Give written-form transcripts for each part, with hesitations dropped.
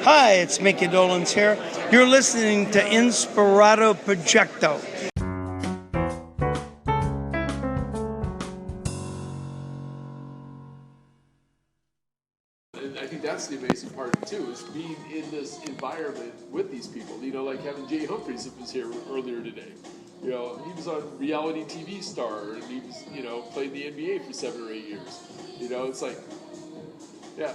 Hi, it's Micky Dolenz here. You're listening to Inspirado Projecto. And I think that's the amazing part too, is being in this environment with these people. You know, like having Jay Humphries that was here earlier today. You know, he was on reality TV star, and he was, you know, played in the NBA for 7 or 8 years. You know, it's like, yeah.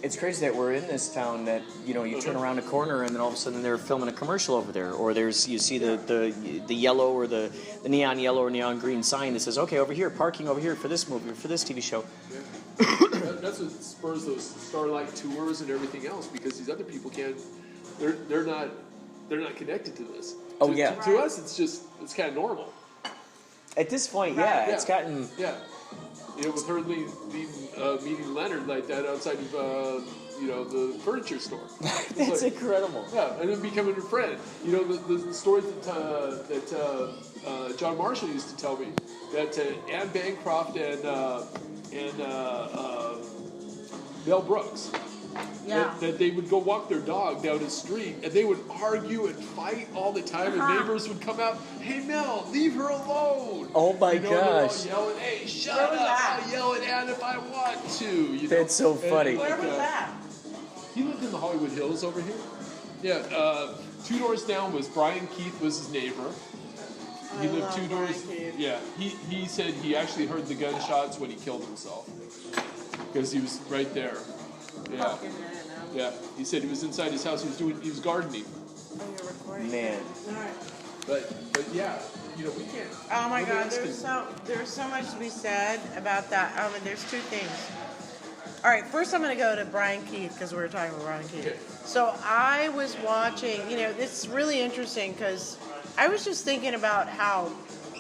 It's crazy that we're in this town that, you know, you turn around a corner and then all of a sudden they're filming a commercial over there, or you see the yellow or the neon yellow or neon green sign that says, okay, over here, parking over here for this movie or for this TV show. Yeah. That's what spurs those Starlight tours and everything else, because these other people can't. They're not connected to this. Oh, To us, it's kind of normal. At this point, yeah, it's gotten. Yeah. You know, with her meeting Leonard like that outside of, you know, the furniture store. That's like, incredible. Yeah, and then becoming a friend. You know, the stories that John Marshall used to tell me, that Anne Bancroft and Mel Brooks, that they would go walk their dog down the street, and they would argue and fight all the time, and neighbors would come out, hey Mel, leave her alone. Oh my gosh. They're all yelling, hey, shut up, I'll yell at Anne if I want to. You know? That's so funny. Where was that? He lived in the Hollywood Hills over here. Yeah, 2 doors down was Brian Keith was his neighbor. He lived 2 doors. Yeah, he said he actually heard the gunshots when he killed himself, because he was right there. Yeah. Yeah. He said he was inside his house. He was gardening. Oh, you're recording. Man. All right. But yeah, you know, we can't. Oh my God, there's so much to be said about that. There's 2 things. All right, first I'm going to go to Brian Keith, because we were talking about Brian Keith. Okay. So I was watching. You know, it's really interesting because I was just thinking about how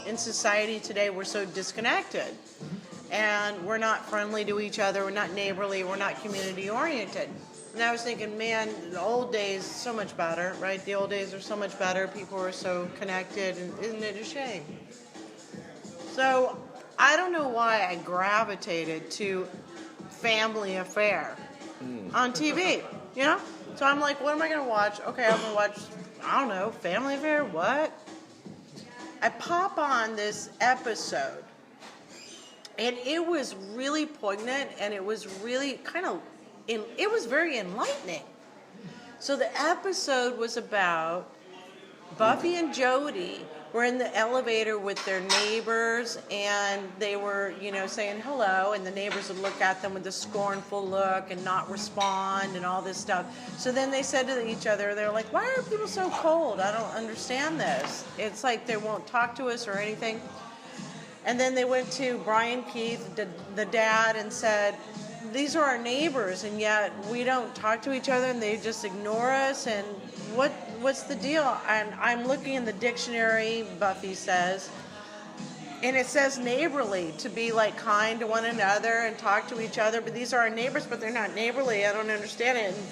in society today we're so disconnected. And we're not friendly to each other, we're not neighborly, we're not community-oriented. And I was thinking, man, the old days, so much better, right? The old days are so much better, people were so connected, and isn't it a shame? So, I don't know why I gravitated to Family Affair on TV, you know? So I'm like, what am I going to watch? Okay, I'm going to watch, I don't know, Family Affair, what? I pop on this episode. And it was really poignant, and it was really it was very enlightening. So the episode was about Buffy and Jody were in the elevator with their neighbors, and they were, you know, saying hello, and the neighbors would look at them with a scornful look and not respond and all this stuff. So then they said to each other, they're like, why are people so cold? I don't understand this. It's like they won't talk to us or anything. And then they went to Brian Keith, the dad, and said, these are our neighbors, and yet we don't talk to each other, and they just ignore us, and what's the deal? And I'm looking in the dictionary, Buffy says, and it says neighborly, to be like kind to one another and talk to each other, but these are our neighbors, but they're not neighborly. I don't understand it. And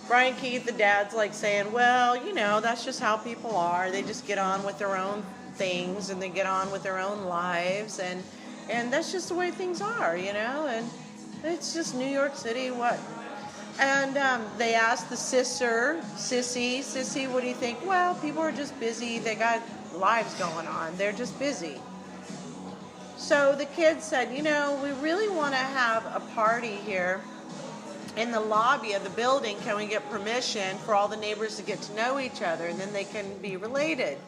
Brian Keith, the dad's like saying, well, you know, that's just how people are. They just get on with their own things, and they get on with their own lives, and that's just the way things are, you know, and it's just New York City, what? And they asked the sister, Sissy, what do you think? Well, people are just busy, they got lives going on, they're just busy. So the kid said, you know, we really want to have a party here in the lobby of the building. Can we get permission for all the neighbors to get to know each other, and then they can be related?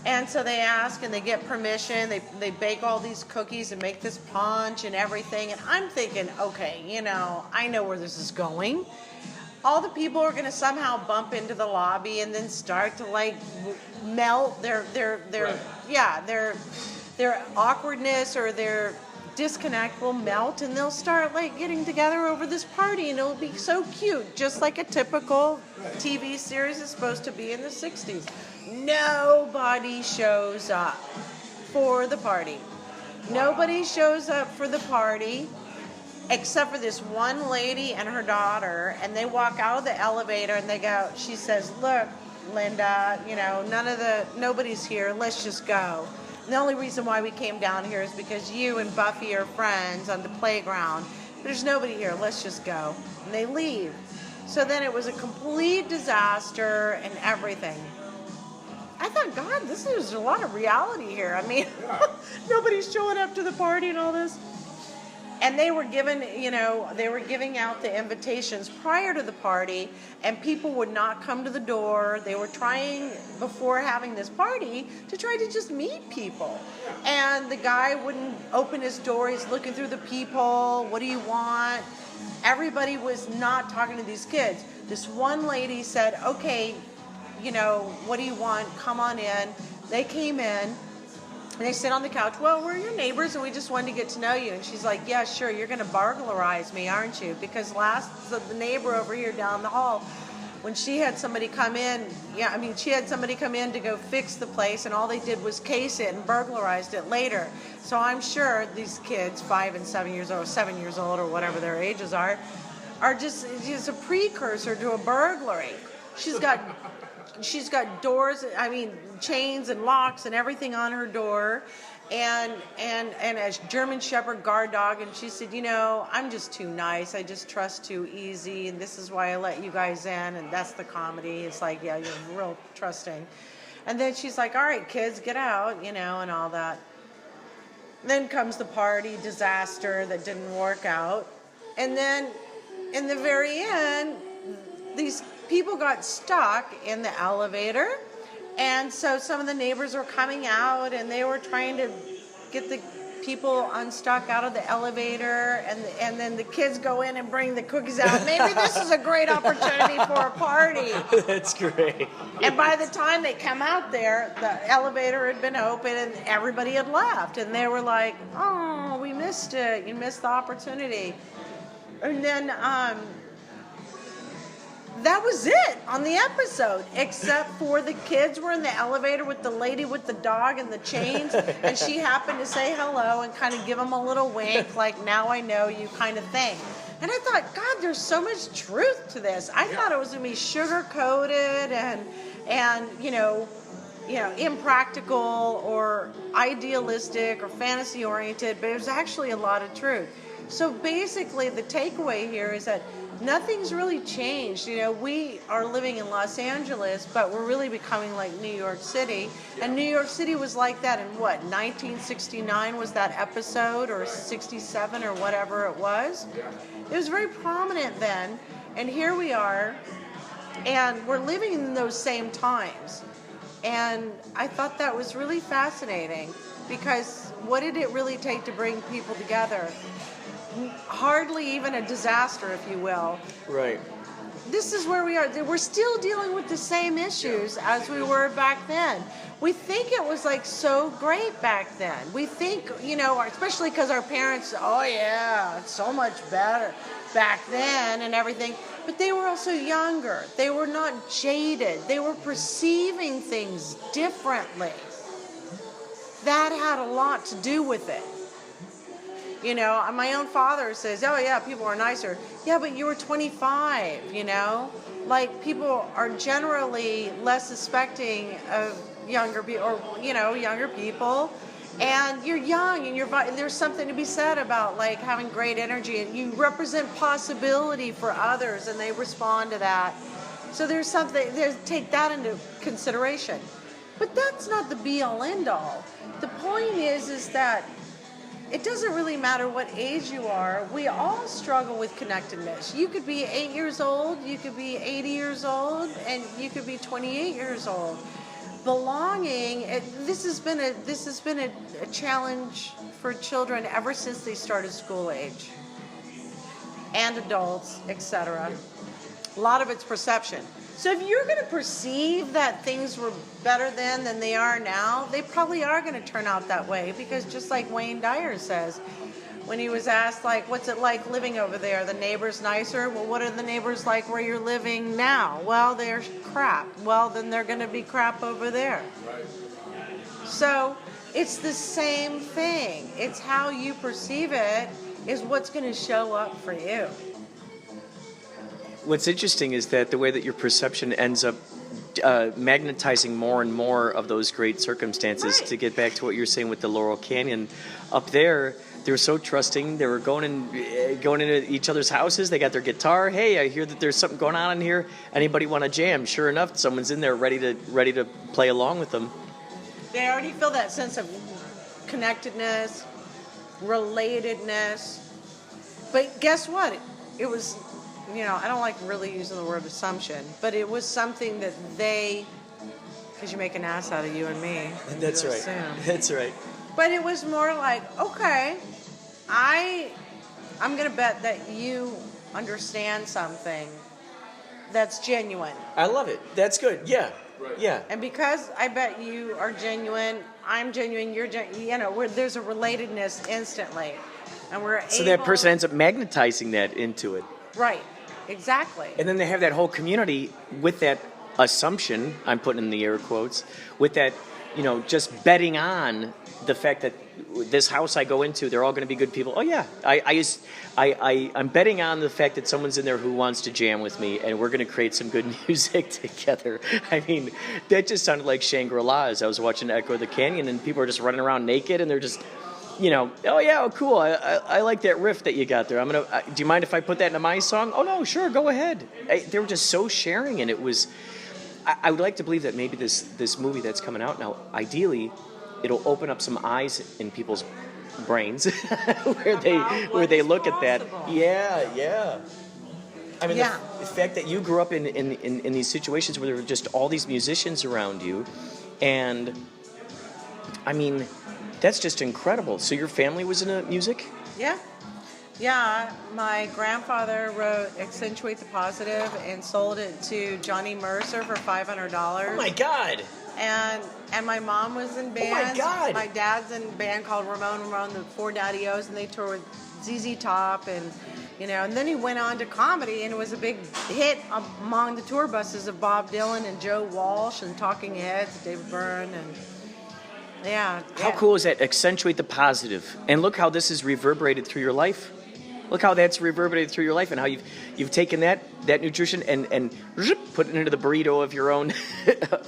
And so they ask, and they get permission. They bake all these cookies and make this punch and everything. And I'm thinking, okay, you know, I know where this is going. All the people are going to somehow bump into the lobby and then start to like melt their awkwardness or their disconnect will melt, and they'll start like getting together over this party, and it'll be so cute, just like a typical TV series is supposed to be in the 60s. Nobody shows up for the party. Nobody shows up for the party except for this one lady and her daughter, and they walk out of the elevator and they go, she says, look, Linda, you know, nobody's here, let's just go. And the only reason why we came down here is because you and Buffy are friends on the playground. There's nobody here, let's just go. And they leave. So then it was a complete disaster and everything. I thought, God, this is a lot of reality here. I mean, nobody's showing up to the party and all this. And they were given, they were giving out the invitations prior to the party, and people would not come to the door. They were trying, before having this party, to try to just meet people. And the guy wouldn't open his door. He's looking through the peephole. What do you want? Everybody was not talking to these kids. This one lady said, okay, what do you want? Come on in. They came in. And they sit on the couch. Well, we're your neighbors, and we just wanted to get to know you. And she's like, yeah, sure, you're going to burglarize me, aren't you? Because the neighbor over here down the hall, when she had somebody come in, she had somebody come in to go fix the place, and all they did was case it and burglarized it later. So I'm sure these kids, 5 and 7 years old, 7 years old, or whatever their ages are just a precursor to a burglary. She's got doors, chains and locks and everything on her door, and a German Shepherd guard dog. And she said, I'm just too nice. I just trust too easy, and this is why I let you guys in. And that's the comedy. It's like, yeah, you're real trusting. And then she's like, all right, kids, get out, and all that. Then comes the party disaster that didn't work out. And then in the very end, these people got stuck in the elevator, and so some of the neighbors were coming out, and they were trying to get the people unstuck out of the elevator, and then the kids go in and bring the cookies out. Maybe this is a great opportunity for a party. That's great. And by the time they come out there, the elevator had been open and everybody had left, and they were like, oh, we missed it. You missed the opportunity. And then that was it on the episode, except for the kids were in the elevator with the lady with the dog and the chains, and she happened to say hello and kind of give them a little wink, like, now I know you kind of thing. And I thought, God, there's so much truth to this. I thought it was going to be sugar-coated and impractical or idealistic or fantasy-oriented, but it was actually a lot of truth. So basically, the takeaway here is that nothing's really changed. We are living in Los Angeles, but we're really becoming like New York City. And New York City was like that in 1969 was that episode, or 67 or whatever it was. It was very prominent then. And here we are, and we're living in those same times. And I thought that was really fascinating, because what did it really take to bring people together? Hardly even a disaster, if you will. Right. This is where we are. We're still dealing with the same issues as we were back then. We think it was like so great back then. We think, especially because our parents, oh yeah, it's so much better back then and everything. But they were also younger. They were not jaded. They were perceiving things differently. That had a lot to do with it. My own father says, oh yeah, people are nicer. Yeah, but you were 25, Like, people are generally less suspecting of younger people, younger people. And you're young, and there's something to be said about, like, having great energy, and you represent possibility for others, and they respond to that. So take that into consideration. But that's not the be-all, end-all. The point is that it doesn't really matter what age you are. We all struggle with connectedness. You could be 8 years old, you could be 80 years old, and you could be 28 years old. Belonging, this has been a challenge for children ever since they started school age, and adults, etc. A lot of it's perception. So if you're going to perceive that things were better then than they are now, they probably are going to turn out that way, because just like Wayne Dyer says, when he was asked, like, what's it like living over there? The neighbors nicer? Well, what are the neighbors like where you're living now? Well, they're crap. Well, then they're going to be crap over there. Right. So it's the same thing. It's how you perceive it is what's going to show up for you. What's interesting is that the way that your perception ends up magnetizing more and more of those great circumstances. Right. To get back to what you're saying with the Laurel Canyon, up They were so trusting. They were going into each other's houses. They got their guitar. Hey, I hear that there's something going on in here. Anybody want to jam? Sure enough, someone's in there ready to play along with them. They already feel that sense of connectedness, relatedness. But guess what? It was, I don't like really using the word assumption, but it was something that because you make an ass out of you and me. That's right. Assume. That's right. But it was more like, okay, I'm going to bet that you understand something that's genuine. I love it. That's good. Yeah. Right. Yeah. And because I bet you are genuine, I'm genuine, you're genuine, there's a relatedness instantly. And so that person ends up magnetizing that into it. Right. Exactly. And then they have that whole community with that assumption, I'm putting in the air quotes, with that, just betting on the fact that this house I go into, they're all going to be good people. Oh yeah, I'm betting on the fact that someone's in there who wants to jam with me, and we're going to create some good music together. I mean, that just sounded like Shangri-La as I was watching Echo of the Canyon, and people are just running around naked, and they're just, oh yeah, oh, cool. I like that riff that you got there. Do you mind if I put that into my song? Oh no, sure, go ahead. They were just so sharing, and it was. I would like to believe that maybe this movie that's coming out now, ideally, it'll open up some eyes in people's brains where they look at that. Yeah. I mean, the fact that you grew up in these situations where there were just all these musicians around you, and I mean, that's just incredible. So your family was into music? Yeah, my grandfather wrote Accentuate the Positive and sold it to Johnny Mercer for $500. Oh my God. And my mom was in bands. Oh my God. My dad's in a band called Ramon, the Four Daddy-O's, and they toured with ZZ Top, and then he went on to comedy, and it was a big hit among the tour buses of Bob Dylan and Joe Walsh and Talking Heads, David Byrne, and yeah. How cool is that? Accentuate the positive. And look how this is reverberated through your life. Look how that's reverberated through your life, and how you've taken that nutrition and put it into the burrito of your own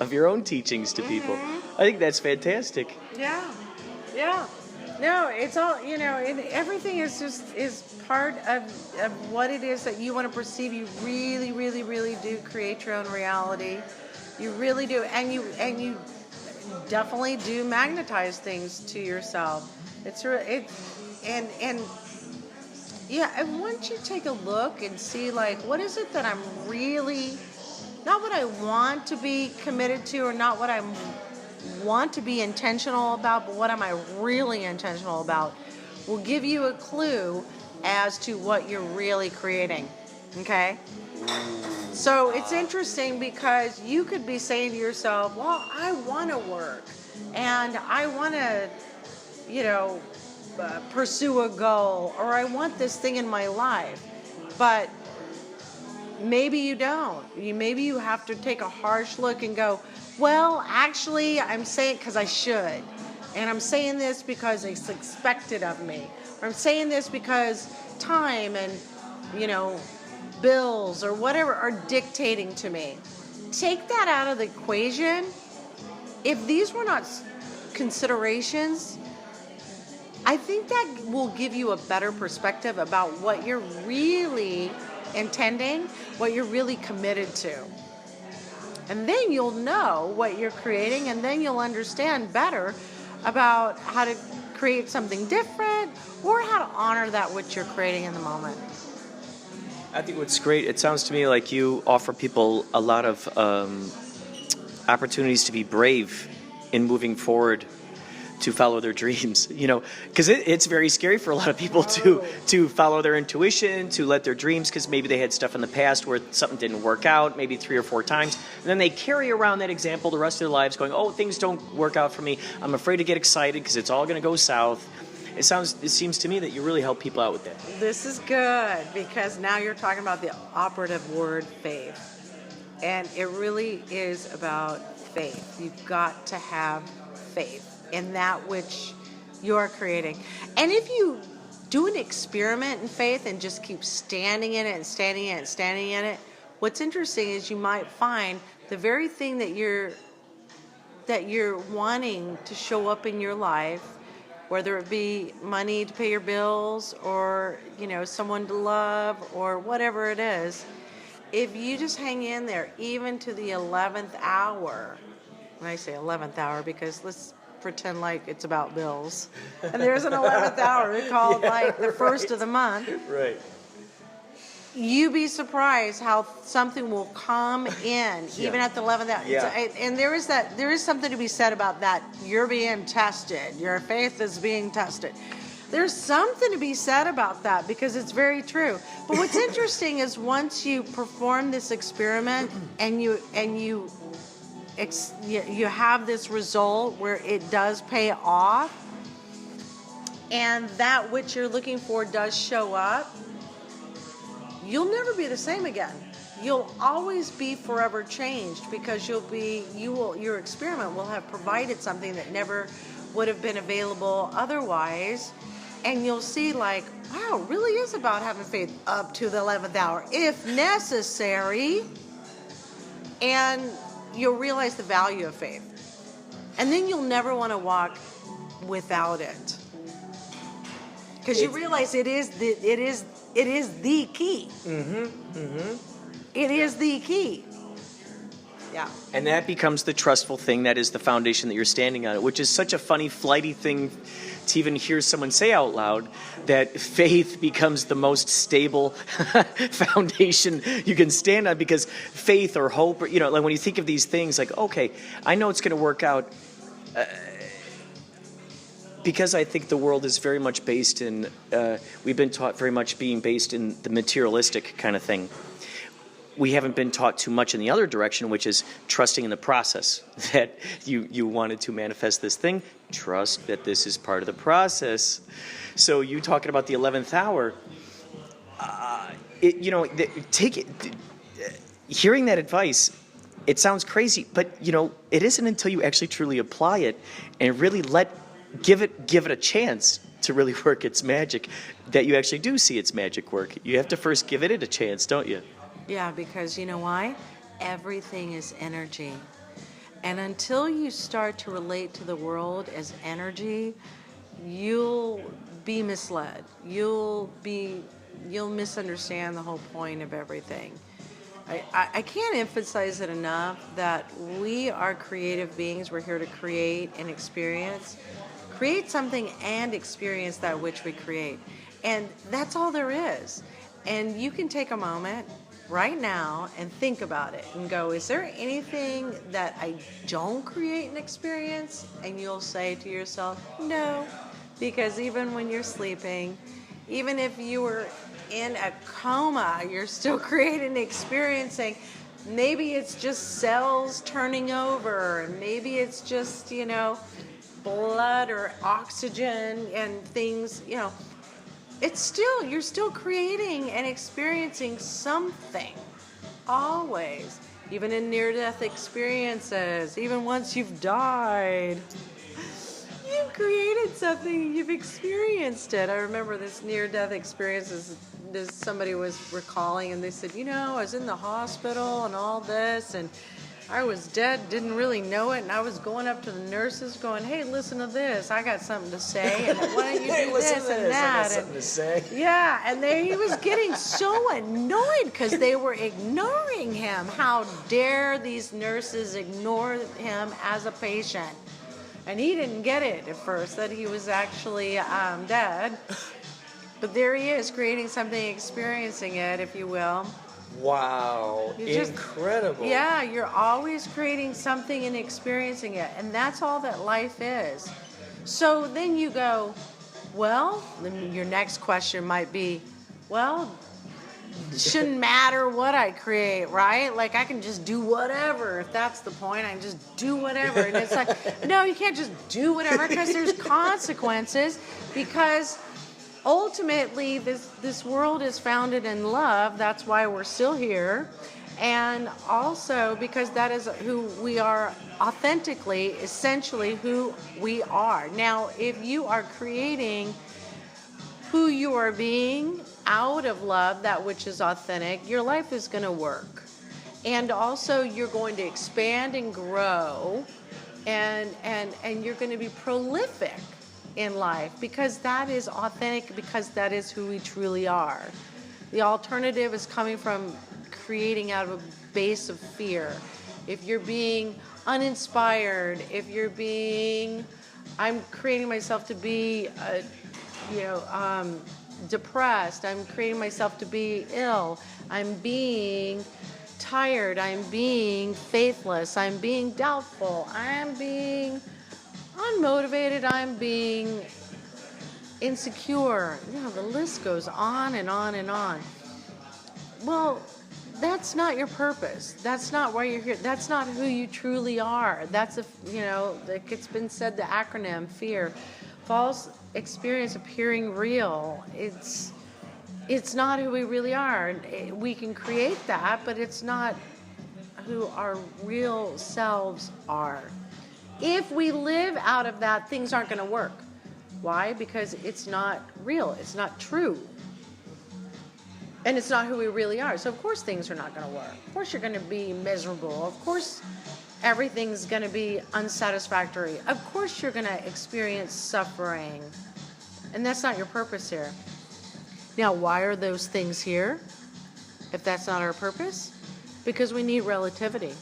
of your own teachings to people. I think that's fantastic. Yeah. No, it's all everything is part of what it is that you want to perceive. You really, really, really do create your own reality. You really do, and you definitely do magnetize things to yourself. Yeah, I want you to take a look and see, what is it that I'm really, not what I want to be committed to, or not what I want to be intentional about, but what am I really intentional about, will give you a clue as to what you're really creating, okay? So it's interesting because you could be saying to yourself, well, I want to work, and I want to, pursue a goal, or I want this thing in my life, but maybe you don't. Maybe you have to take a harsh look and go, well, actually, I'm saying because I should, and I'm saying this because it's expected of me, or I'm saying this because time and bills or whatever are dictating to me. Take that out of the equation. If these were not considerations, I think that will give you a better perspective about what you're really intending, what you're really committed to. And then you'll know what you're creating, and then you'll understand better about how to create something different, or how to honor that which you're creating in the moment. I think what's great, it sounds to me like you offer people a lot of opportunities to be brave in moving forward, to follow their dreams, because it's very scary for a lot of people to follow their intuition, to let their dreams, because maybe they had stuff in the past where something didn't work out, maybe 3 or 4 times, and then they carry around that example the rest of their lives going, oh, things don't work out for me, I'm afraid to get excited because it's all going to go south. It seems to me that you really help people out with that. This is good, because now you're talking about the operative word, faith. And it really is about faith. You've got to have faith in that which you're creating. And if you do an experiment in faith and just keep standing in it and standing in it and standing in it, what's interesting is you might find the very thing that you're wanting to show up in your life whether it be money to pay your bills or, someone to love or whatever it is. If you just hang in there, even to the 11th hour, and I say 11th hour because let's pretend like it's about bills, and there's an 11th hour, we call it like the first of the month. Right. You'd be surprised how something will come in, even at the 11th hour. Yeah. And there is something to be said about that. You're being tested. Your faith is being tested. There's something to be said about that because it's very true. But what's interesting is once you perform this experiment and you have this result where it does pay off, and that which you're looking for does show up, you'll never be the same again. You'll always be forever changed because your experiment will have provided something that never would have been available otherwise. And you'll see like, wow, it really is about having faith up to the 11th hour, if necessary. And you'll realize the value of faith. And then you'll never want to walk without it. Because you realize it is the key. It is the key. Yeah. And that becomes the trustful thing. That is the foundation that you're standing on, which is such a funny, flighty thing to even hear someone say out loud, that faith becomes the most stable foundation you can stand on, because faith or hope, or, like when you think of these things, like, okay, I know it's going to work out, because I think the world is very much based in, we've been taught very much being based in the materialistic kind of thing. We haven't been taught too much in the other direction, which is trusting in the process, that you wanted to manifest this thing. Trust that this is part of the process. So you talking about the 11th hour, hearing that advice, it sounds crazy, but it isn't until you actually truly apply it and really give it a chance to really work its magic that you actually do see its magic work. You have to first give it a chance, don't you? Yeah, because you know why? Everything is energy. And until you start to relate to the world as energy, you'll be misled. You'll misunderstand the whole point of everything. I can't emphasize it enough that we are creative beings. We're here to create and experience. Create something and experience that which we create. And that's all there is. And you can take a moment right now and think about it and go, is there anything that I don't create and experience? And you'll say to yourself, no, because even when you're sleeping, even if you were in a coma, you're still creating and experiencing. Maybe it's just cells turning over, and maybe it's just, blood or oxygen and things, you're still creating and experiencing something, always, even in near-death experiences, even once you've died. You've created something, you've experienced it. I remember this near-death experience, somebody was recalling, and they said, I was in the hospital and all this, and I was dead, didn't really know it, and I was going up to the nurses going, hey, listen to this, I got something to say, and why don't you do this and that? I got something to say. Yeah, and he was getting so annoyed because they were ignoring him. How dare these nurses ignore him as a patient? And he didn't get it at first, that he was actually dead. But there he is, creating something, experiencing it, if you will. Wow, incredible. Yeah, you're always creating something and experiencing it. And that's all that life is. So then you go, well, then your next question might be, well, it shouldn't matter what I create, right? Like I can just do whatever. If that's the point, I can just do whatever. And it's like, no, you can't just do whatever because there's consequences, because ultimately, this world is founded in love. That's why we're still here. And also because that is who we are authentically, essentially who we are. Now, if you are creating who you are being out of love, that which is authentic, your life is going to work. And also you're going to expand and grow, and you're going to be prolific in life, because that is authentic, because that is who we truly are. The alternative is coming from creating out of a base of fear. If you're being uninspired, if you're being, I'm creating myself to be, depressed, I'm creating myself to be ill, I'm being tired, I'm being faithless, I'm being doubtful, I'm being unmotivated, I'm being insecure. The list goes on and on and on. Well, that's not your purpose. That's not why you're here. That's not who you truly are. That's like it's been said, the acronym FEAR, false experience appearing real. It's not who we really are. We can create that, but it's not who our real selves are. If we live out of that, things aren't going to work. Why? Because it's not real. It's not true. And it's not who we really are. So of course things are not going to work. Of course you're going to be miserable. Of course everything's going to be unsatisfactory. Of course you're going to experience suffering. And that's not your purpose here. Now, why are those things here if that's not our purpose? Because we need relativity.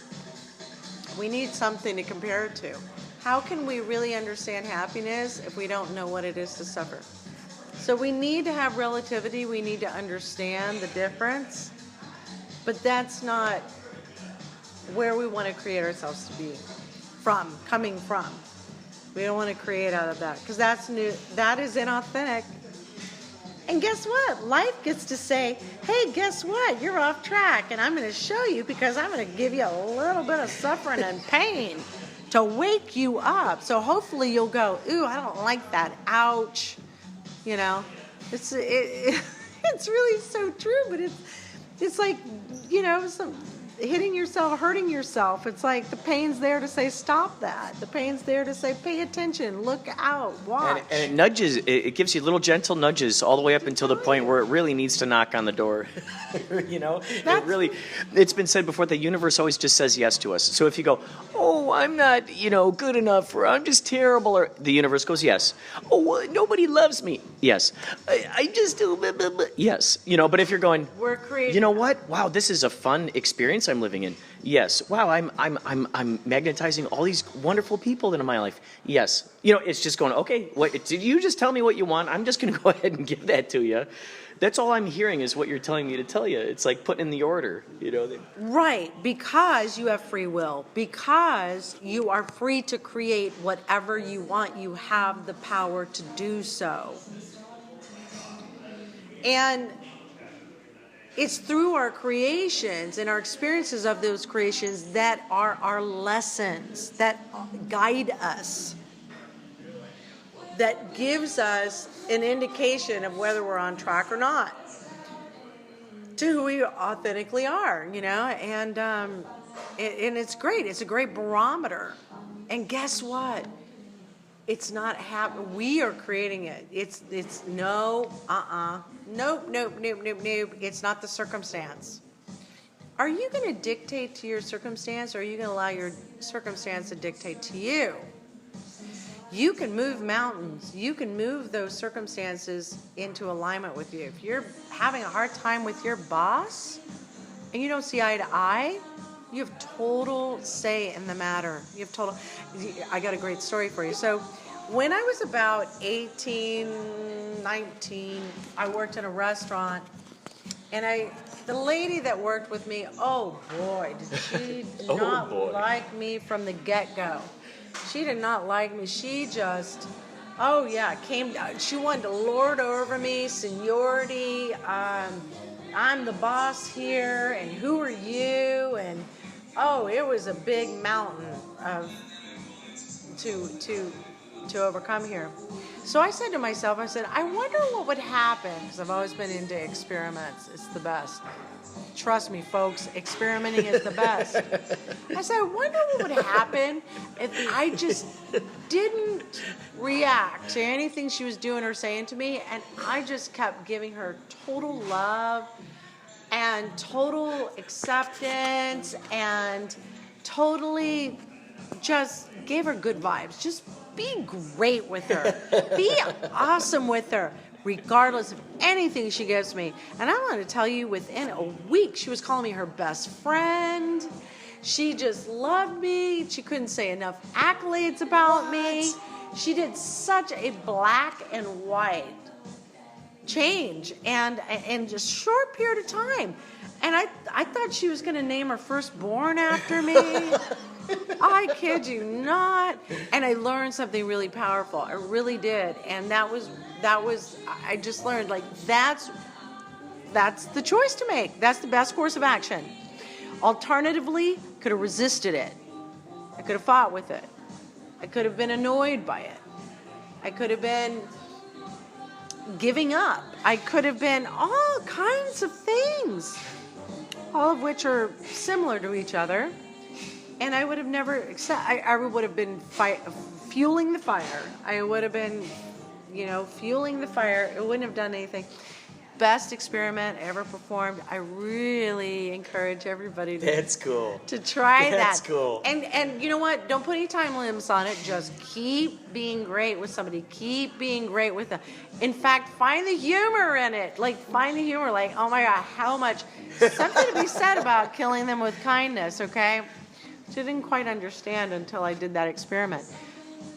We need something to compare it to. How can we really understand happiness if we don't know what it is to suffer? So we need to have relativity. We need to understand the difference. But that's not where we want to create ourselves to be coming from. We don't want to create out of that, because that's new. That is inauthentic. And guess what? Life gets to say, hey, guess what? You're off track, and I'm going to show you, because I'm going to give you a little bit of suffering and pain to wake you up. So hopefully you'll go, ooh, I don't like that. Ouch. It's really so true, but it's like, hitting yourself, hurting yourself. It's like the pain's there to say, stop that. The pain's there to say, pay attention, look out, watch. And it nudges, it gives you little gentle nudges all the way up until the point where it really needs to knock on the door. It's been said before, the universe always just says yes to us. So if you go, oh, I'm not, good enough, or I'm just terrible, or the universe goes, yes. Oh, well, nobody loves me. Yes. I just do, blah, blah, blah. Yes. But if you're going, we're creating, you know what? Wow, this is a fun experience I'm living in. Yes. Wow, I'm magnetizing all these wonderful people into my life. Yes. It's just going, okay, what did you just tell me what you want? I'm just going to go ahead and give that to you. That's all I'm hearing is what you're telling me to tell you. It's like putting in the order, Right, because you have free will. Because you are free to create whatever you want. You have the power to do so. And it's through our creations and our experiences of those creations that are our lessons, that guide us, that gives us an indication of whether we're on track or not to who we authentically are, and it's great. It's a great barometer. And guess what? It's not we are creating it. It's nope. It's not the circumstance. Are you going to dictate to your circumstance, or are you going to allow your circumstance to dictate to you? You can move mountains. You can move those circumstances into alignment with you. If you're having a hard time with your boss and you don't see eye to eye, you have total say in the matter. I got a great story for you. So when I was about 18, 19, I worked in a restaurant, and the lady that worked with me, oh boy, did she not like me from the get-go. She did not like me. She just, came down. She wanted to lord over me, seniority. I'm the boss here, and who are you? And it was a big mountain to overcome here. So I said to myself, I wonder what would happen, because I've always been into experiments. It's the best. Trust me, folks, experimenting is the best. I said, I wonder what would happen if I just didn't react to anything she was doing or saying to me, and I just kept giving her total love and total acceptance and totally just gave her good vibes. Just be great with her. Be awesome with her, regardless of anything she gives me. And I want to tell you, within a week, she was calling me her best friend. She just loved me. She couldn't say enough accolades about me. She did such a black and white change and in just short period of time. And I thought she was going to name her firstborn after me. I kid you not. And I learned something really powerful. I really did. And that was I just learned, like, that's the choice to make. That's the best course of action. Alternatively, could have resisted it. I could have fought with it. I could have been annoyed by it. I could have been giving up. I could have been all kinds of things, all of which are similar to each other. And I would have never I would have been fueling the fire. I would have been, fueling the fire. It wouldn't have done anything. Best experiment ever performed. I really encourage everybody That's cool. to try that. That's cool. And you know what? Don't put any time limits on it. Just keep being great with somebody. Keep being great with them. In fact, find the humor in it. Like, find the humor. Like, oh my God, how much. Something to be said about killing them with kindness, okay? Which I didn't quite understand until I did that experiment.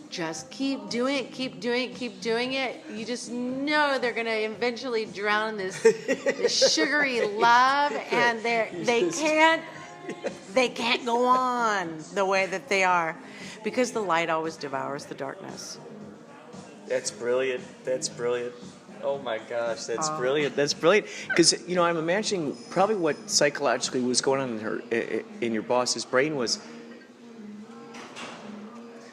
Just keep doing it, keep doing it, keep doing it. You just know they're going to eventually drown in this sugary love, and they can't go on the way that they are, because the light always devours the darkness. That's brilliant. That's brilliant. Oh my gosh, that's brilliant. That's brilliant. Because I'm imagining probably what psychologically was going on in your boss's brain was.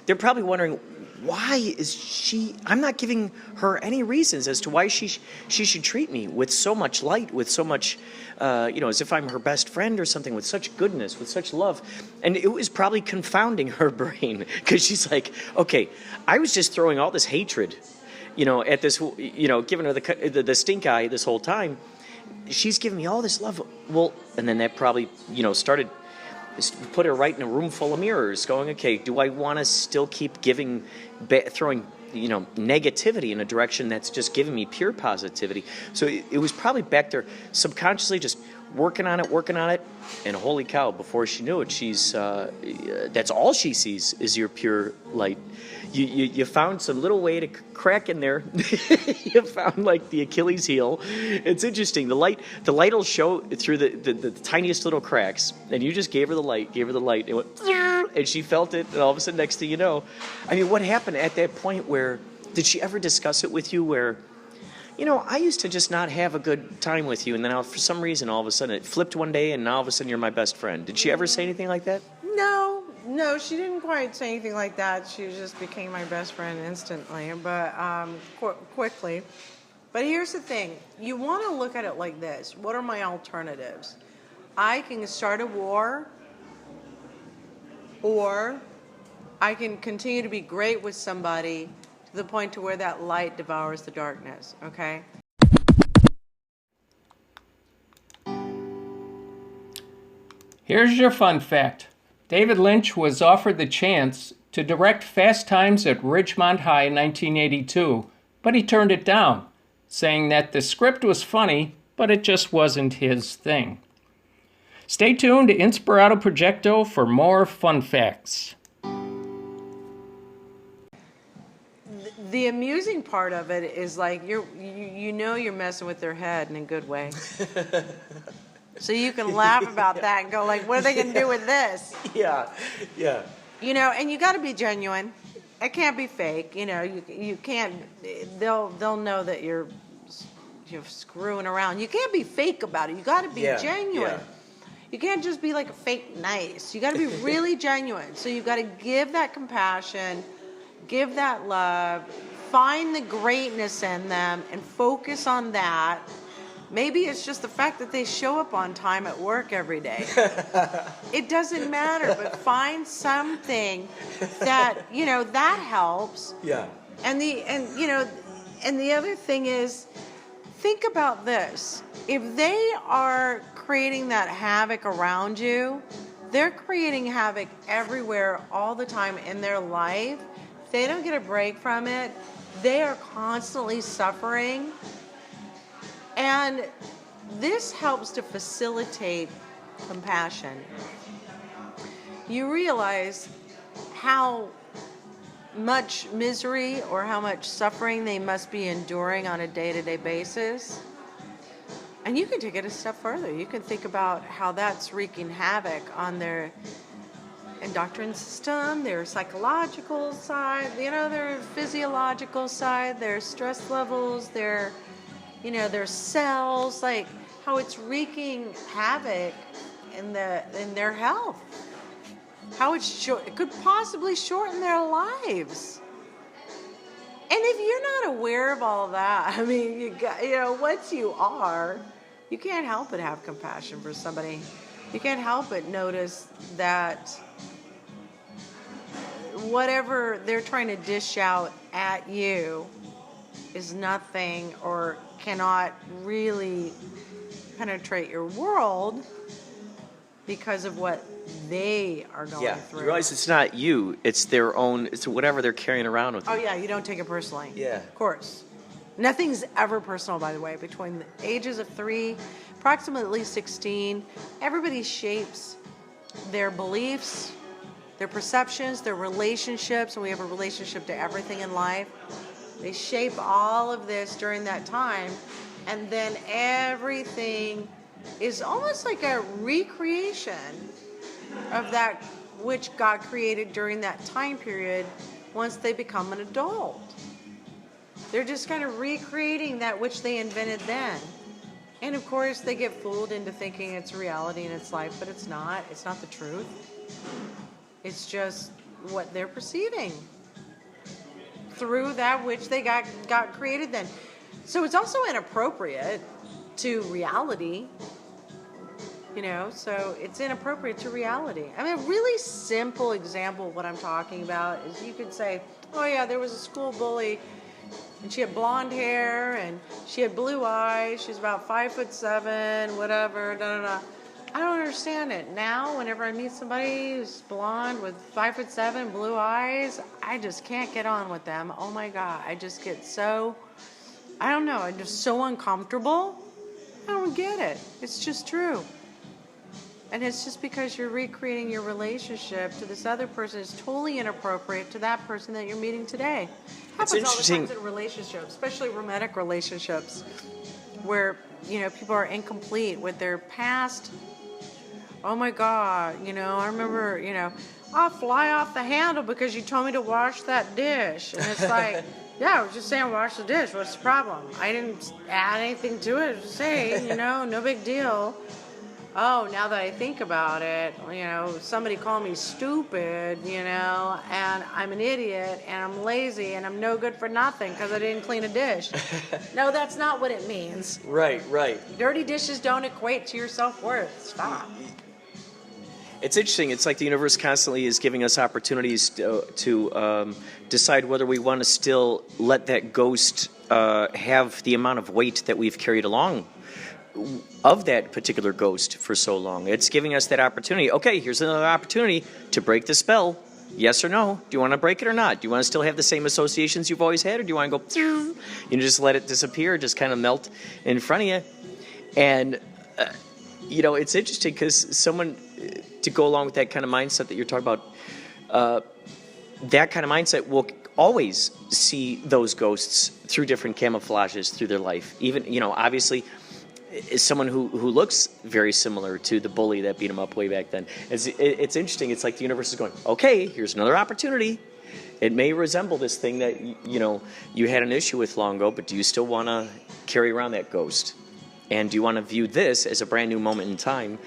They're probably wondering, why is she... I'm not giving her any reasons as to why she should treat me with so much light, with so much, as if I'm her best friend or something, with such goodness, with such love. And it was probably confounding her brain, because she's like, okay, I was just throwing all this hatred, at this, giving her the stink eye this whole time. She's giving me all this love. Well, and then that probably, started... put her right in a room full of mirrors, going, okay, do I want to still keep throwing, negativity in a direction that's just giving me pure positivity? So it was probably back there subconsciously just working on it, and holy cow, before she knew it, she's that's all she sees is your pure light. You found some little way to crack in there. You found like the Achilles heel. It's interesting. The light will show through the tiniest little cracks, and you just gave her the light. It went, and she felt it, and all of a sudden, next thing you know, I mean, what happened at that point? Where did she ever discuss it with you? Where, I used to just not have a good time with you, and then for some reason, all of a sudden, it flipped one day, and now all of a sudden, you're my best friend. Did she ever say anything like that? No, she didn't quite say anything like that. She just became my best friend instantly, but quickly. But here's the thing. You want to look at it like this. What are my alternatives? I can start a war, or I can continue to be great with somebody to the point to where that light devours the darkness, okay? Here's your fun fact. David Lynch was offered the chance to direct Fast Times at Ridgemont High in 1982, but he turned it down, saying that the script was funny, but it just wasn't his thing. Stay tuned to Inspirado Projecto for more fun facts. The amusing part of it is like you're messing with their head in a good way. So you can laugh about that and go like, what are they going to do with this? Yeah. And you got to be genuine. It can't be fake. You can't. They'll know that you're screwing around. You can't be fake about it. You got to be genuine. Yeah. You can't just be like a fake nice. You got to be really genuine. So you've got to give that compassion, give that love, find the greatness in them, and focus on that. Maybe it's just the fact that they show up on time at work every day. It doesn't matter, but find something that, that helps. Yeah. And the other thing is, think about this. If they are creating that havoc around you, they're creating havoc everywhere all the time in their life. if they don't get a break from it, they are constantly suffering. And this helps to facilitate compassion. You realize how much misery or how much suffering they must be enduring on a day-to-day basis. And you can take it a step further. You can think about how that's wreaking havoc on their endocrine system, their psychological side, their physiological side, their stress levels, their cells, like how it's wreaking havoc in their health. How it could possibly shorten their lives. And if you're not aware of all of that, I mean, once you are, you can't help but have compassion for somebody. You can't help but notice that whatever they're trying to dish out at you is nothing or cannot really penetrate your world because of what they are going through. You realize it's not you, it's their own, it's whatever they're carrying around with them. Oh yeah, you don't take it personally. Yeah. Of course. Nothing's ever personal, by the way. Between the ages of 3, approximately 16, everybody shapes their beliefs, their perceptions, their relationships, and we have a relationship to everything in life. They shape all of this during that time, and then everything is almost like a recreation of that which God created during that time period once they become an adult. They're just kind of recreating that which they invented then. And of course, they get fooled into thinking it's reality and it's life, but it's not. It's not the truth. It's just what they're perceiving through that which they got created then. So it's also inappropriate to reality. So it's inappropriate to reality. I mean, a really simple example of what I'm talking about is you could say, oh yeah, there was a school bully and she had blonde hair and she had blue eyes. She's about 5'7", whatever, I don't understand it. Now, whenever I meet somebody who's blonde with 5'7", blue eyes, I just can't get on with them. Oh my God, I just get so, I'm just so uncomfortable. I don't get it. It's just true. And it's just because you're recreating your relationship to this other person is totally inappropriate to that person that you're meeting today. It's Happens interesting. all the time in relationships, especially romantic relationships, where people are incomplete with their past. Oh my God, I remember, I'll fly off the handle because you told me to wash that dish, and it's like, yeah, I was just saying wash the dish. What's the problem? I didn't add anything to it. Just saying, no big deal. Oh, now that I think about it, somebody called me stupid, and I'm an idiot, and I'm lazy, and I'm no good for nothing because I didn't clean a dish. No, that's not what it means. Right. Dirty dishes don't equate to your self-worth. Stop. It's interesting. It's like the universe constantly is giving us opportunities to decide whether we want to still let that ghost have the amount of weight that we've carried along of that particular ghost for so long. It's giving us that opportunity. Okay, here's another opportunity to break the spell. Yes or no? Do you want to break it or not? Do you want to still have the same associations you've always had, or do you want to go, just let it disappear, just kind of melt in front of you? And, it's interesting because someone, to go along with that kind of mindset that you're talking about, that kind of mindset will always see those ghosts through different camouflages through their life. Even, obviously, is someone who looks very similar to the bully that beat him up way back then. It's interesting. It's like the universe is going, okay, here's another opportunity. It may resemble this thing that, you had an issue with long ago, but do you still want to carry around that ghost? And do you want to view this as a brand new moment in time?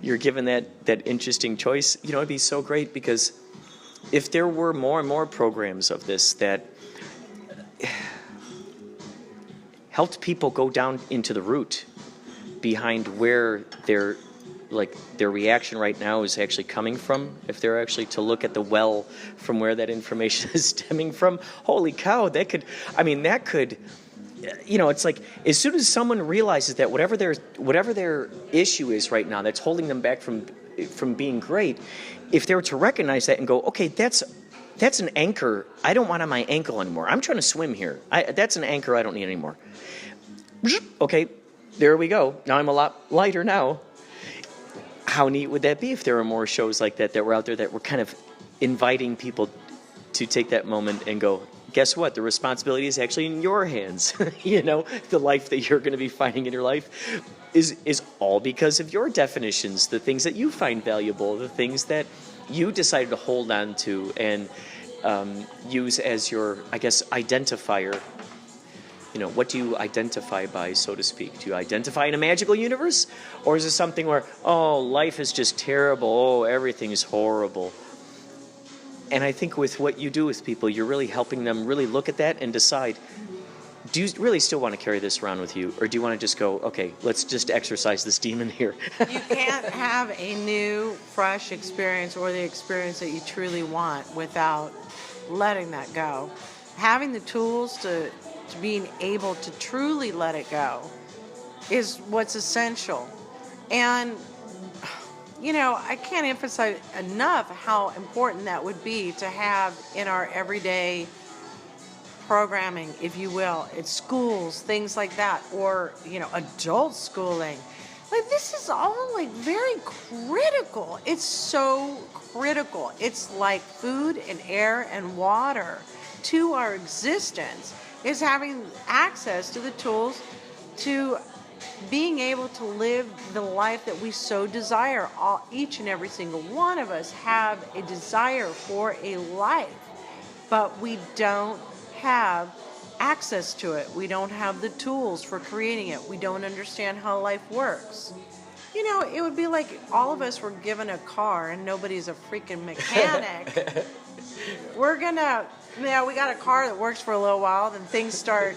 You're given that interesting choice. It'd be so great because if there were more and more programs of this that helped people go down into the root behind where their reaction right now is actually coming from, if they're actually to look at the well from where that information is stemming from, holy cow, that could, it's like as soon as someone realizes that whatever their issue is right now that's holding them back from being great, if they were to recognize that and go, okay, that's That's an anchor I don't want on my ankle anymore. I'm trying to swim here. That's an anchor I don't need anymore. Okay, there we go. Now I'm a lot lighter now. How neat would that be if there were more shows like that were out there that were kind of inviting people to take that moment and go, guess what? The responsibility is actually in your hands. You know, the life that you're going to be finding in your life is all because of your definitions, the things that you find valuable, the things that you decided to hold on to and use as your, I guess, identifier. You know, what do you identify by, so to speak? Do you identify in a magical universe? Or is it something where, oh, life is just terrible, oh, everything is horrible? And I think with what you do with people, you're really helping them really look at that and decide, do you really still want to carry this around with you? Or do you want to just go, okay, let's just exercise this demon here? You can't have a new, fresh experience or the experience that you truly want without letting that go. Having the tools to being able to truly let it go is what's essential. And, you know, I can't emphasize enough how important that would be to have in our everyday programming, if you will, at schools, things like that, or, you know, adult schooling. Like, this is all, like, very critical. It's so critical. It's like food and air and water to our existence, is having access to the tools to being able to live the life that we so desire. Each and every single one of us have a desire for a life, but we don't have access to it. We don't have the tools for creating it. We don't understand how life works. You know, it would be like all of us were given a car and nobody's a freaking mechanic. We're gonna, you know, we got a car that works for a little while, then things start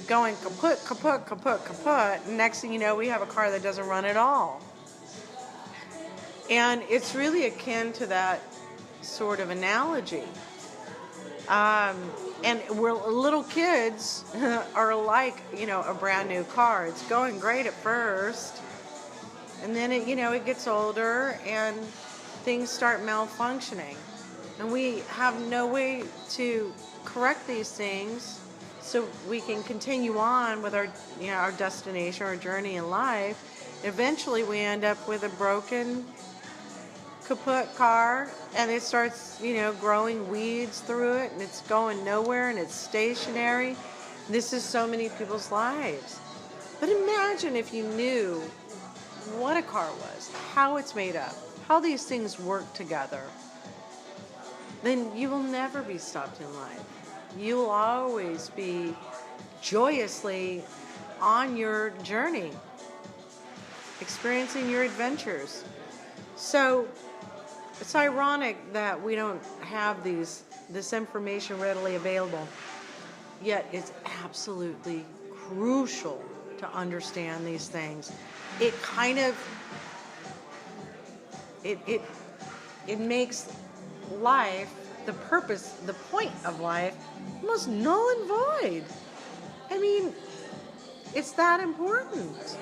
going kaput, kaput, kaput, kaput, and next thing you know, we have a car that doesn't run at all. And it's really akin to that sort of analogy. And we're little kids are like, you know, a brand new car. It's going great at first, and then it, you know, it gets older and things start malfunctioning. And we have no way to correct these things so we can continue on with our, you know, our destination, our journey in life. Eventually we end up with a broken, kaput car, and it starts, you know, growing weeds through it, and it's going nowhere, and it's stationary. This is so many people's lives. But imagine if you knew what a car was, how it's made up, how these things work together. Then you will never be stopped in life. You'll always be joyously on your journey, experiencing your adventures. So it's ironic that we don't have this information readily available, yet it's absolutely crucial to understand these things. It kind of, it makes life, the purpose, the point of life, almost null and void. I mean, it's that important.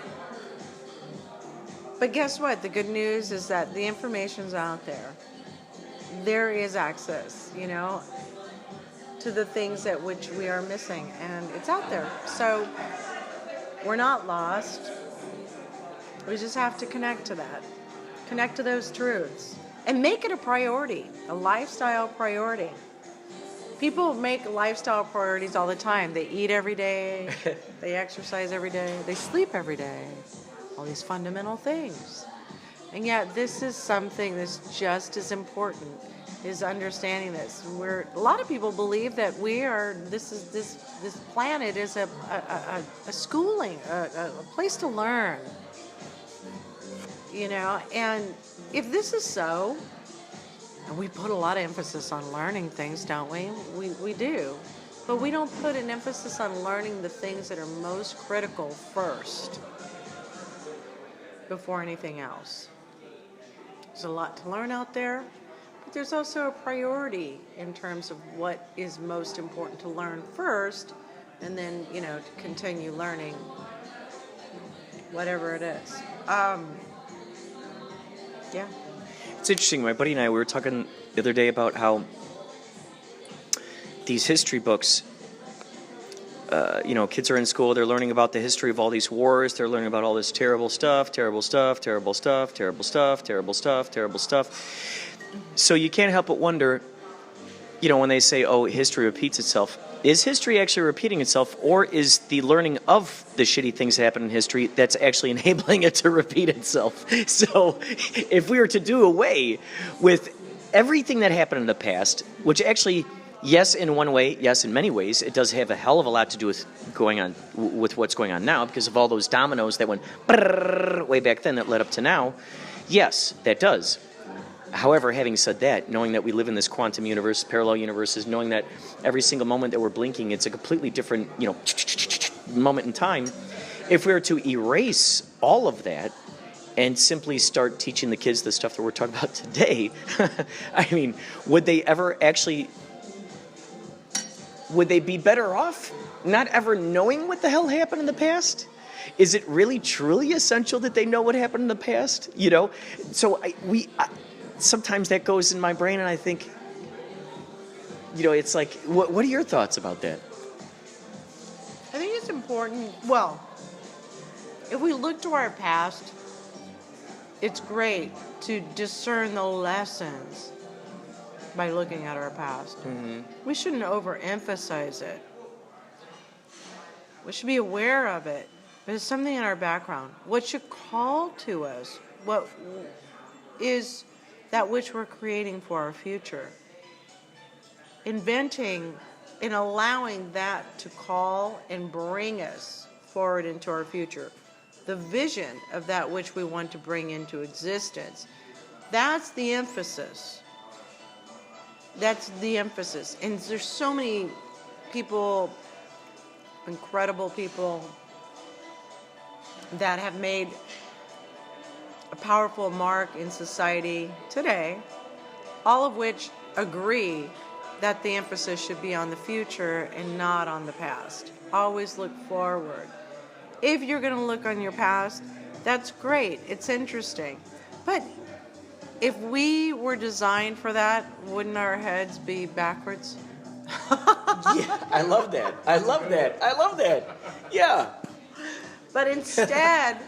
But guess what? The good news is that the information's out there. There is access, you know, to the things that which we are missing, and it's out there. So we're not lost. We just have to connect to that. Connect to those truths. And make it a priority, a lifestyle priority. People make lifestyle priorities all the time. They eat every day, they exercise every day, they sleep every day. All these fundamental things. And yet this is something that's just as important, is understanding this. A lot of people believe that this planet is a schooling, a place to learn. You know, and if this is so, and we put a lot of emphasis on learning things, don't we? We do. But we don't put an emphasis on learning the things that are most critical first, before anything else. There's a lot to learn out there, but there's also a priority in terms of what is most important to learn first, and then, you know, to continue learning whatever it is. Yeah. It's interesting. My buddy and I, we were talking the other day about how these history books, kids are in school, they're learning about the history of all these wars, they're learning about all this terrible stuff, terrible stuff, terrible stuff, terrible stuff, terrible stuff, terrible stuff. So you can't help but wonder, when they say, oh, history repeats itself, is history actually repeating itself, or is the learning of the shitty things that happen in history that's actually enabling it to repeat itself? So if we were to do away with everything that happened in the past, which actually, yes, in one way, yes, in many ways, it does have a hell of a lot to do with what's going on now, because of all those dominoes that went way back then that led up to now. Yes, that does. However, having said that, knowing that we live in this quantum universe, parallel universes, knowing that every single moment that we're blinking, it's a completely different, moment in time. If we were to erase all of that and simply start teaching the kids the stuff that we're talking about today, I mean, would they be better off not ever knowing what the hell happened in the past? Is it really, truly essential that they know what happened in the past? So sometimes that goes in my brain, and I think, it's like, what are your thoughts about that? I think it's important. Well, if we look to our past, it's great to discern the lessons by looking at our past. Mm-hmm. We shouldn't overemphasize it. We should be aware of it. There's something in our background. What should call to us? What is that which we're creating for our future? Inventing and allowing that to call and bring us forward into our future. The vision of that which we want to bring into existence. That's the emphasis. That's the emphasis. And there's so many people, incredible people, that have made a powerful mark in society today, all of which agree that the emphasis should be on the future and not on the past. Always look forward. If you're going to look on your past, that's great. It's interesting. But if we were designed for that, wouldn't our heads be backwards? Yeah, I love that. I love that. Yeah. But instead,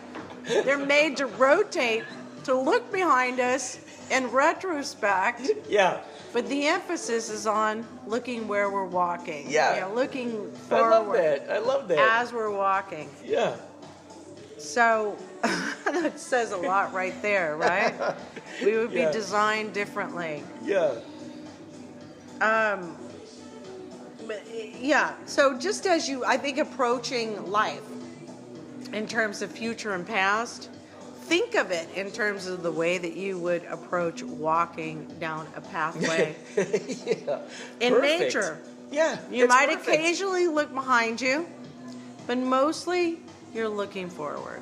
they're made to rotate, to look behind us in retrospect. Yeah. But the emphasis is on looking where we're walking. Yeah. Looking forward. I love that. As we're walking. Yeah. So that says a lot right there, right? We would be designed differently. Yeah. But yeah. So just as I think approaching life in terms of future and past, think of it in terms of the way that you would approach walking down a pathway in nature. Yeah. You might occasionally look behind you, but mostly you're looking forward.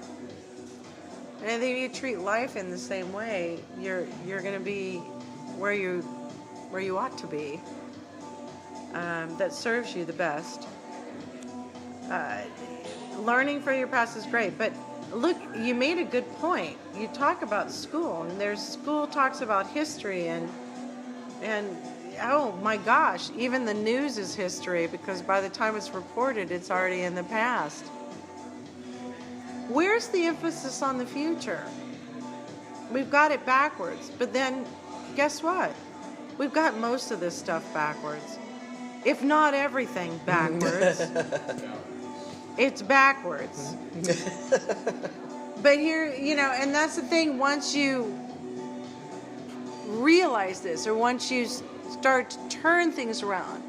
And I think if you treat life in the same way, you're going to be where you ought to be. That serves you the best. Learning from your past is great, but look, you made a good point. You talk about school, and school talks about history, and oh my gosh, even the news is history, because by the time it's reported, it's already in the past. Where's the emphasis on the future? We've got it backwards, but then guess what? We've got most of this stuff backwards. If not everything backwards. It's backwards. But here, and that's the thing, once you realize this, or once you start to turn things around,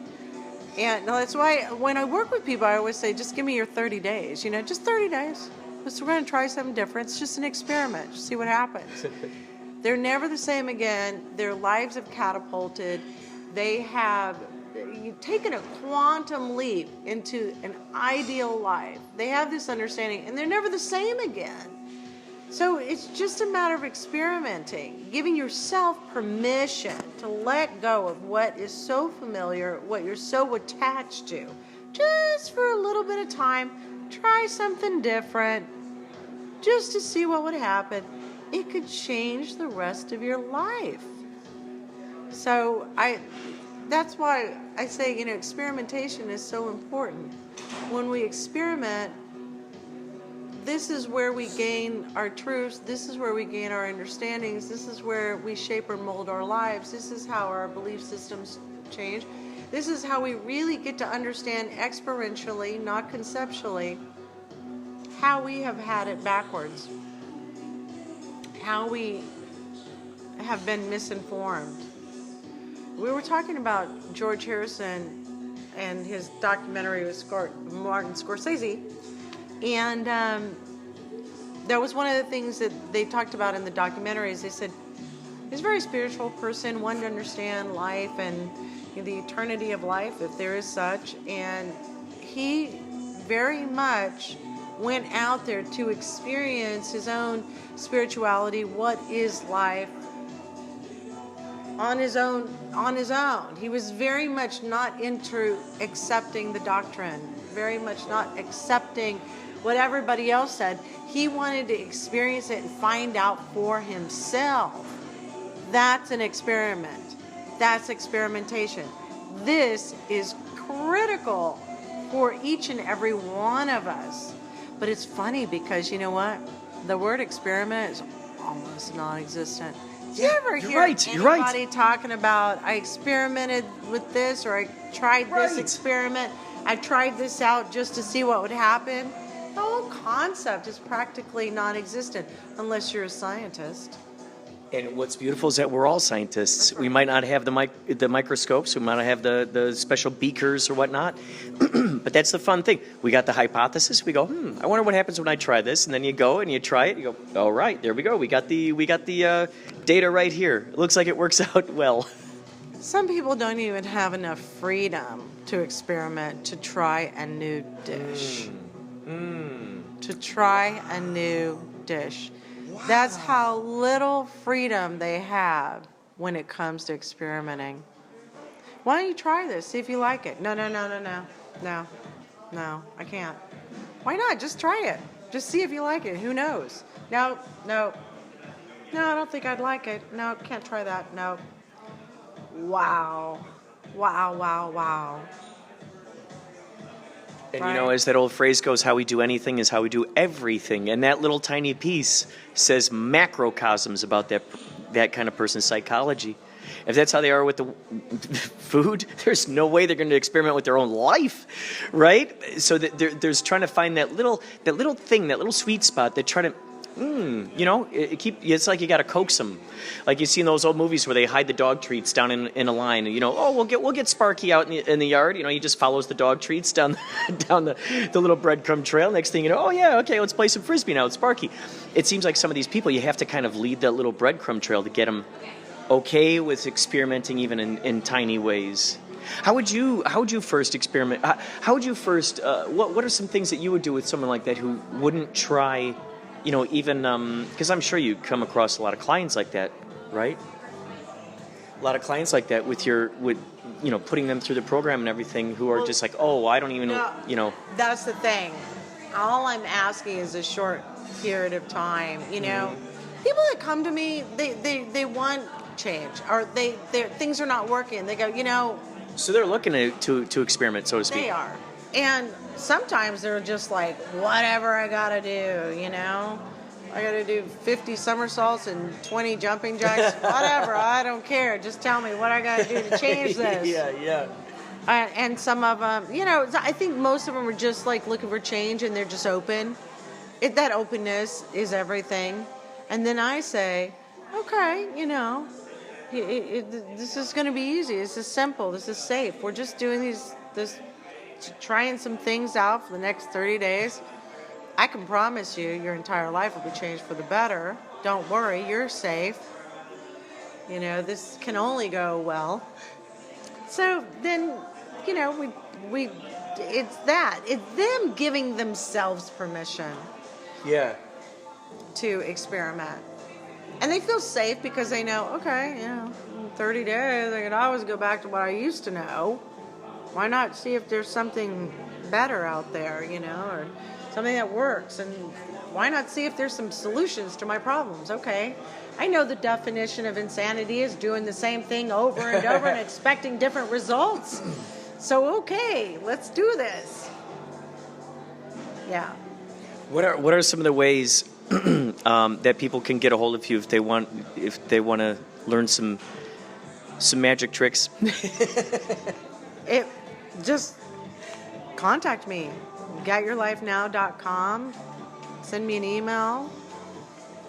and that's why when I work with people, I always say, just give me your 30 days, just 30 days. So we're going to try something different. It's just an experiment. Just see what happens. They're never the same again. Their lives have catapulted. They have taken a quantum leap into an ideal life. They have this understanding, and they're never the same again. So it's just a matter of experimenting, giving yourself permission to let go of what is so familiar, what you're so attached to. Just for a little bit of time, try something different, just to see what would happen. It could change the rest of your life. So that's why I say, experimentation is so important. When we experiment, this is where we gain our truths. This is where we gain our understandings. This is where we shape or mold our lives. This is how our belief systems change. This is how we really get to understand experientially, not conceptually, how we have had it backwards, how we have been misinformed. We were talking about George Harrison and his documentary with Martin Scorsese, and that was one of the things that they talked about in the documentaries. They said he's a very spiritual person, wanted to understand life and the eternity of life, if there is such, and he very much went out there to experience his own spirituality, what is life, on his own. He was very much not into accepting the doctrine, very much not accepting what everybody else said. He wanted to experience it and find out for himself. That's an experiment. That's experimentation. This is critical for each and every one of us. But it's funny because you know what? The word experiment is almost non-existent. Do you ever hear anybody talking about, I experimented with this, or I tried this experiment, I tried this out just to see what would happen? The whole concept is practically non-existent unless you're a scientist. And what's beautiful is that we're all scientists. We might not have the microscopes, we might not have the special beakers or whatnot, but that's the fun thing. We got the hypothesis. We go, I wonder what happens when I try this, and then you go and you try it. You go, all right, there we go. We got the data right here. It looks like it works out well. Some people don't even have enough freedom to experiment, to try a new dish. To try a new dish. Wow. That's how little freedom they have when it comes to experimenting. Why don't you try this? See if you like it. No, I can't. Why not? Just try it. Just see if you like it. Who knows? No, I don't think I'd like it. No, can't try that. No. Wow. And as that old phrase goes, how we do anything is how we do everything. And that little tiny piece says macrocosms about that kind of person's psychology. If that's how they are with the food, there's no way they're going to experiment with their own life, right? So there's trying to find that little thing, that little sweet spot that try to, it's like you got to coax them. Like you see in those old movies where they hide the dog treats down in a line. We'll get Sparky out in the yard. He just follows the dog treats down the little breadcrumb trail. Next thing you know, let's play some frisbee now with Sparky. It seems like some of these people, you have to kind of lead that little breadcrumb trail to get them okay with experimenting even in tiny ways. How would you first experiment? How would you first? What are some things that you would do with someone like that who wouldn't try? Even because I'm sure you come across a lot of clients like that, right? A lot of clients like that with putting them through the program and everything who are just like, I don't even know. That's the thing. All I'm asking is a short period of time. People that come to me, they want change, or their things are not working. They go, So they're looking to experiment, so to speak. They are, and sometimes they're just like, whatever I gotta do, I gotta do 50 somersaults and 20 jumping jacks, whatever, I don't care. Just tell me what I gotta do to change this. Yeah. And some of them, I think most of them are just like looking for change, and they're just open. That openness is everything. And then I say, okay, this is going to be easy. This is simple. This is safe. We're just doing trying some things out for the next 30 days. I can promise you your entire life will be changed for the better. Don't worry, you're safe. This can only go well. So then, it's that. It's them giving themselves permission. Yeah. To experiment. And they feel safe because they know, okay, in 30 days, I can always go back to what I used to know. Why not see if there's something better out there, or something that works? And why not see if there's some solutions to my problems? Okay. I know the definition of insanity is doing the same thing over and over and expecting different results. So, okay, let's do this. Yeah. What are some of the ways that people can get a hold of you if they want to learn some magic tricks? Just contact me. getyourlifenow.com. Send me an email,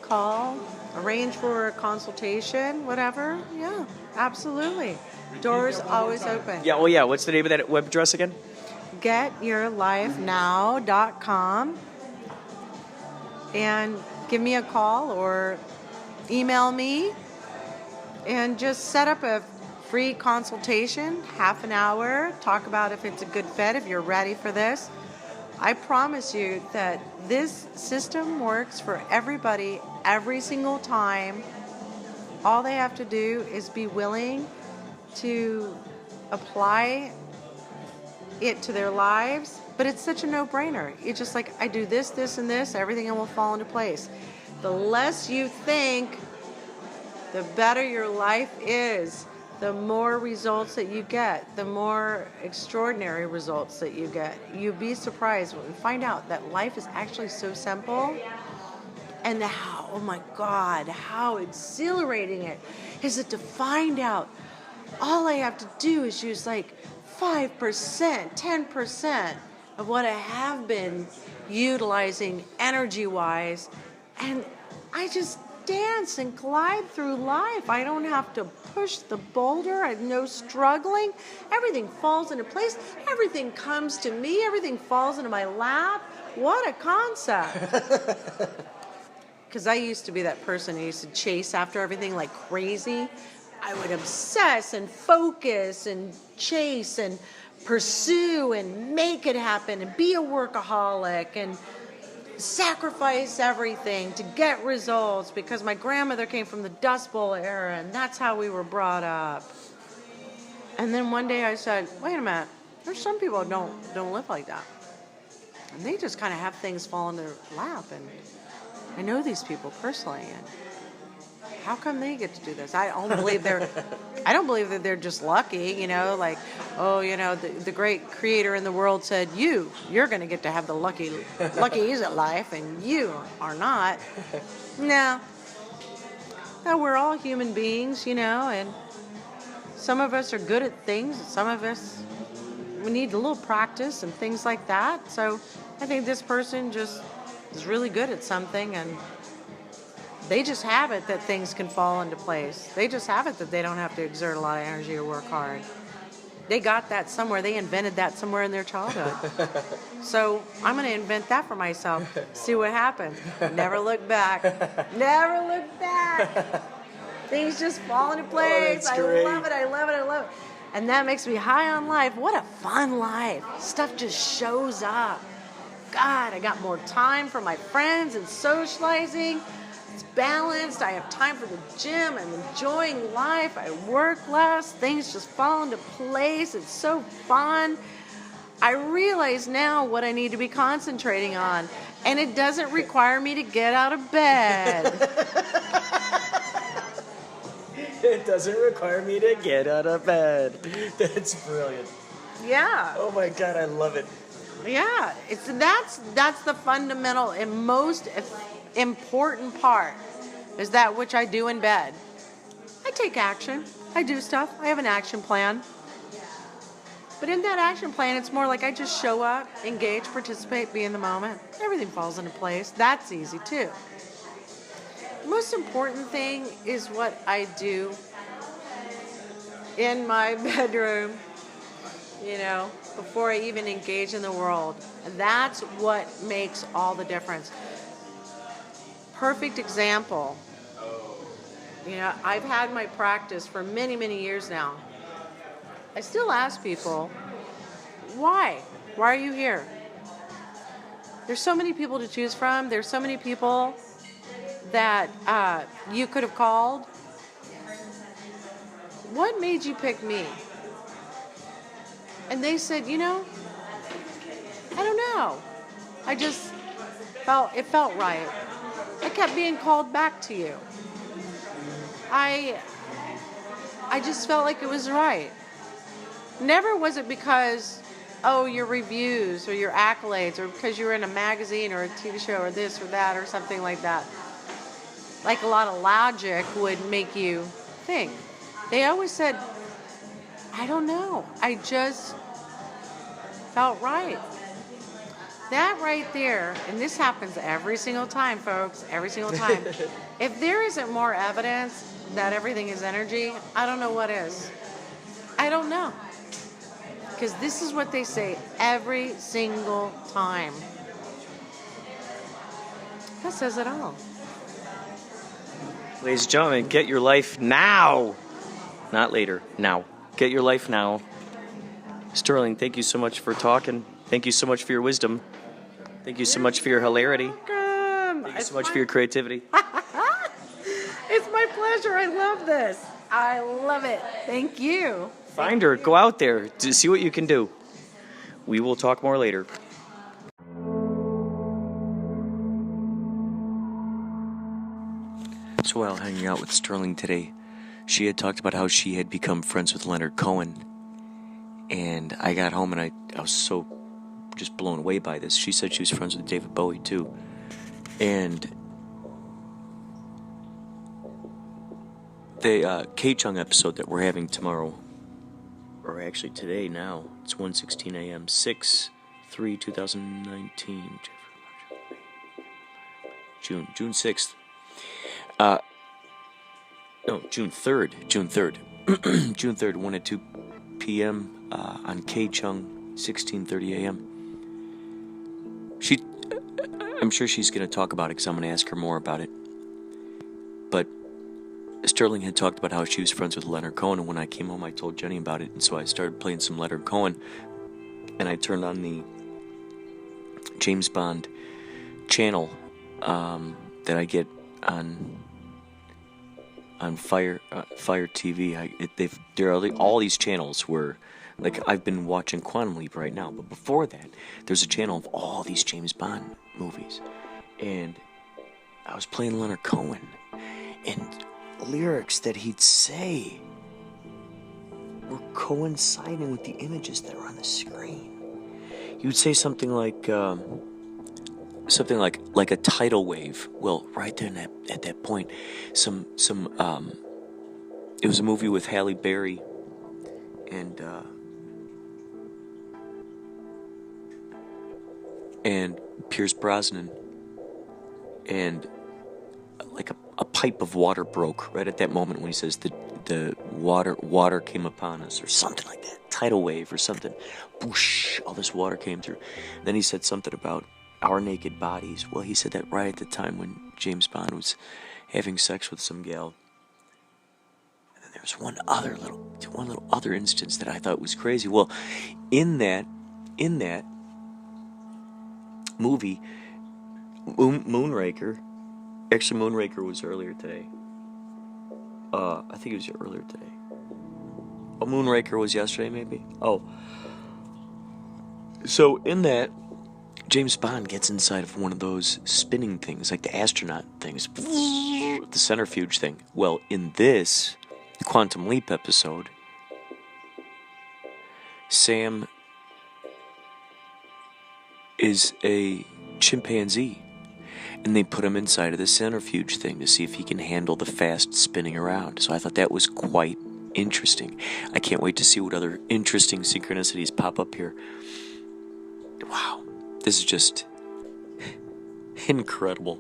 call, arrange for a consultation, whatever. Yeah, absolutely. Doors always open. Yeah. Oh, yeah. What's the name of that web address again? getyourlifenow.com. And give me a call or email me and just set up a free consultation, half an hour, talk about if it's a good fit, if you're ready for this. I promise you that this system works for everybody every single time. All they have to do is be willing to apply it to their lives, but it's such a no-brainer. It's just like, I do this, this, and this, everything will fall into place. The less you think, the better your life is. The more results that you get, the more extraordinary results that you get. You'd be surprised when you find out that life is actually so simple, and how, oh my God, how exhilarating it is it to find out all I have to do is use like 5%, 10% of what I have been utilizing energy-wise, and I just dance and glide through life. I don't have to push the boulder. I have no struggling. Everything falls into place. Everything comes to me. Everything falls into my lap. What a concept. Because I used to be that person who used to chase after everything like crazy. I would obsess and focus and chase and pursue and make it happen and be a workaholic and sacrifice everything to get results because my grandmother came from the Dust Bowl era and that's how we were brought up. And then one day I said, wait a minute, there's some people who don't live like that. And they just kind of have things fall in their lap, and I know these people personally, and how come they get to do this? I don't believe that they're just lucky, like, oh, the great creator in the world said, you're going to get to have the lucky exit life, and you are not. No, we're all human beings, and some of us are good at things, and some of us, we need a little practice and things like that. So I think this person just is really good at something, and they just have it that things can fall into place. They just have it that they don't have to exert a lot of energy or work hard. They got that somewhere. They invented that somewhere in their childhood. So I'm going to invent that for myself. See what happens. Never look back. Never look back. Things just fall into place. Oh, that's great. I love it. I love it. I love it. And that makes me high on life. What a fun life. Stuff just shows up. God, I got more time for my friends and socializing. It's balanced. I have time for the gym. I'm enjoying life. I work less. Things just fall into place. It's so fun. I realize now what I need to be concentrating on, and it doesn't require me to get out of bed. It doesn't require me to get out of bed. That's brilliant. Yeah. Oh my God, I love it. Yeah. That's the fundamental and most important part, is that which I do in bed. I take action. I do stuff. I have an action plan. But in that action plan, it's more like I just show up, engage, participate, be in the moment. Everything falls into place. That's easy too. The most important thing is what I do in my bedroom, before I even engage in the world. And that's what makes all the difference. Perfect example. I've had my practice for many, many years now. I still ask people, why? Why are you here? There's so many people to choose from. There's so many people that you could have called. What made you pick me? And they said, I don't know. It felt right. I kept being called back to you. I just felt like it was right. Never was it because, oh, your reviews or your accolades or because you were in a magazine or a TV show or this or that or something like that. Like a lot of logic would make you think. They always said, I don't know. I just felt right. That right there, and this happens every single time, folks, every single time. If there isn't more evidence that everything is energy, I don't know what is. I don't know. Because this is what they say every single time. That says it all. Ladies and gentlemen, get your life now. Not later, now. Get your life now. Sterling, thank you so much for talking. Thank you so much for your wisdom. Thank you so much for your hilarity. Welcome. Thank you so much for your creativity. It's my pleasure. I love this. I love it. Thank you. Find her. Go out there to see what you can do. We will talk more later. So while hanging out with Sterling today, she had talked about how she had become friends with Leonard Cohen. And I got home and I was so just blown away by this. She said she was friends with David Bowie too. And the K-Chung episode that we're having tomorrow, or actually today now, it's 1:16 a.m., 6/3/2019, June 6th. June 3rd, June 3rd, 1 at 2 p.m. On K-Chung, 16:30 a.m. I'm sure she's going to talk about it because I'm going to ask her more about it. But Sterling had talked about how she was friends with Leonard Cohen, and when I came home I told Jenny about it, and so I started playing some Leonard Cohen, and I turned on the James Bond channel that I get on Fire TV. There are all these channels where, like, I've been watching Quantum Leap right now, but before that, there's a channel of all these James Bond movies, and I was playing Leonard Cohen, and lyrics that he'd say were coinciding with the images that were on the screen. He would say something like a tidal wave. Well, right there at that point, it was a movie with Halle Berry and Pierce Brosnan, and like a pipe of water broke right at that moment when he says the water came upon us, or something like that, tidal wave or something. Whoosh, all this water came through. Then he said something about our naked bodies. Well, he said that right at the time when James Bond was having sex with some gal. And then there was one little other instance that I thought was crazy. Well, in that movie, Moonraker. Actually, Moonraker was earlier today. I think it was earlier today. Oh, Moonraker was yesterday, maybe? Oh. So, in that, James Bond gets inside of one of those spinning things, like the astronaut things. The centrifuge thing. Well, in this Quantum Leap episode, Sam is a chimpanzee, and they put him inside of the centrifuge thing to see if he can handle the fast spinning around. So I thought that was quite interesting. I can't wait to see what other interesting synchronicities pop up here. Wow, this is just incredible.